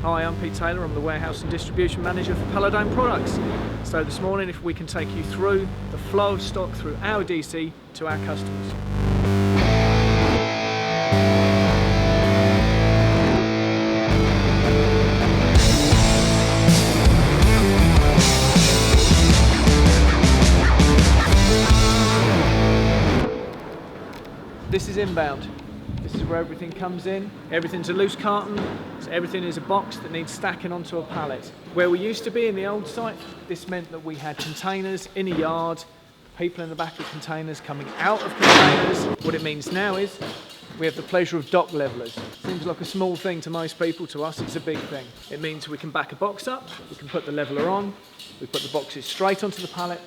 Hi, I'm Pete Taylor. I'm the Warehouse and Distribution Manager for Paladone Products. So this morning, if we can take you through the flow of stock through our DC to our customers. This is inbound. This is where everything comes in. Everything's a loose carton, so everything is a box that needs stacking onto a pallet. Where we used to be in the old site, this meant that we had containers in a yard, people in the back of containers coming out of containers. What it means now is we have the pleasure of dock levelers. Seems like a small thing to most people. To us, it's a big thing. It means we can back a box up, we can put the leveler on, we put the boxes straight onto the pallet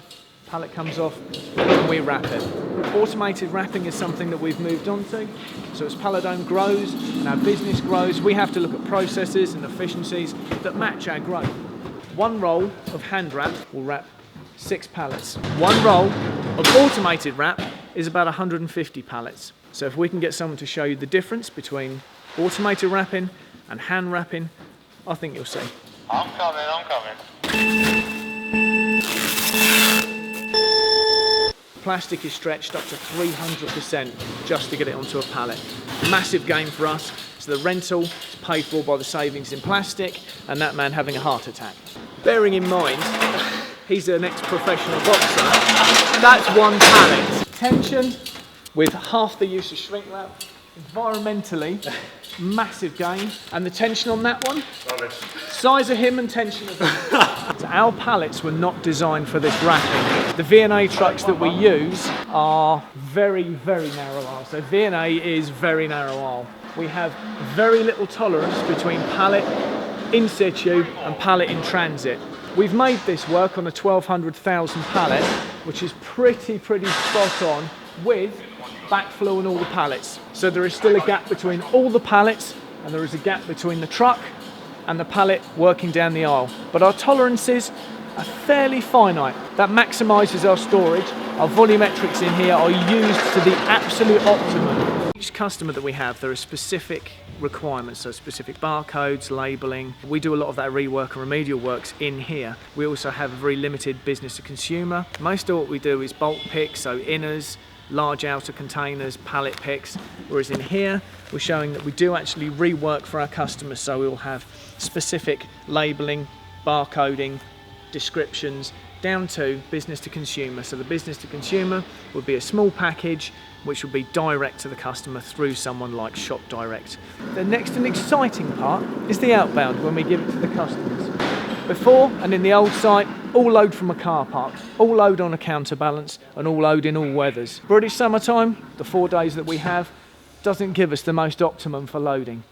comes off, and we wrap it. Automated wrapping is something that we've moved on to. So as Paladone grows and our business grows, we have to look at processes and efficiencies that match our growth. One roll of hand wrap will wrap 6 pallets. One roll of automated wrap is about 150 pallets. So if we can get someone to show you the difference between automated wrapping and hand wrapping, I think you'll see. I'm coming. Plastic is stretched up to 300% just to get it onto a pallet. Massive gain for us. So the rental is paid for by the savings in plastic and that man having a heart attack. Bearing in mind, he's an ex-professional boxer, that's one pallet. Tension with half the use of shrink wrap. Environmentally, massive gain. And the tension on that one, size of him and tension of him. So our pallets were not designed for this wrapping. The V&A trucks that we use are very, very narrow aisle. So V&A is very narrow aisle. We have very little tolerance between pallet in situ and pallet in transit. We've made this work on a 1200,000 pallet, which is pretty spot on with backflow and all the pallets. So there is still a gap between all the pallets and there is a gap between the truck and the pallet working down the aisle. But our tolerances are fairly finite. That maximises our storage. Our volumetrics in here are used to the absolute optimum. Each customer that we have, there are specific requirements, so specific barcodes, labelling. We do a lot of that rework and remedial works in here. We also have a very limited business to consumer. Most of what we do is bulk pick, so inners, large outer containers, pallet picks, whereas in here we're showing that we do actually rework for our customers, so we'll have specific labelling, barcoding, descriptions, down to business to consumer. So the business to consumer would be a small package which will be direct to the customer through someone like Shop Direct. The next and exciting part is the outbound when we give it to the customers. Before and in the old site, all load from a car park, all load on a counterbalance and all load in all weathers. British summertime, the 4 days that we have, doesn't give us the most optimum for loading.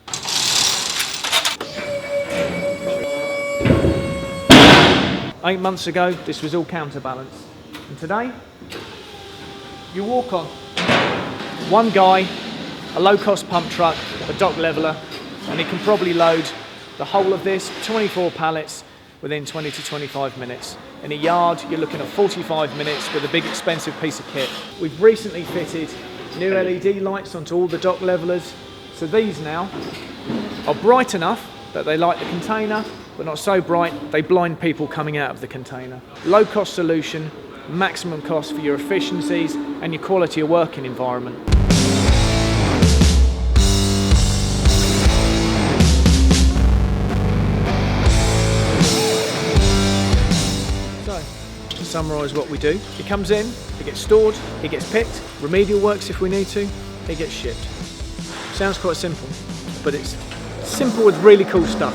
Eight months ago, this was all counterbalance. And today, you walk on. One guy, a low-cost pump truck, a dock leveler, and he can probably load the whole of this, 24 pallets, within 20 to 25 minutes. In a yard, you're looking at 45 minutes with a big expensive piece of kit. We've recently fitted new LED lights onto all the dock levelers. So these now are bright enough that they light the container, but not so bright they blind people coming out of the container. Low cost solution, maximum cost for your efficiencies and your quality of working environment. To summarise what we do, it comes in, it gets stored, it gets picked, remedial works if we need to, it gets shipped. Sounds quite simple, but it's simple with really cool stuff.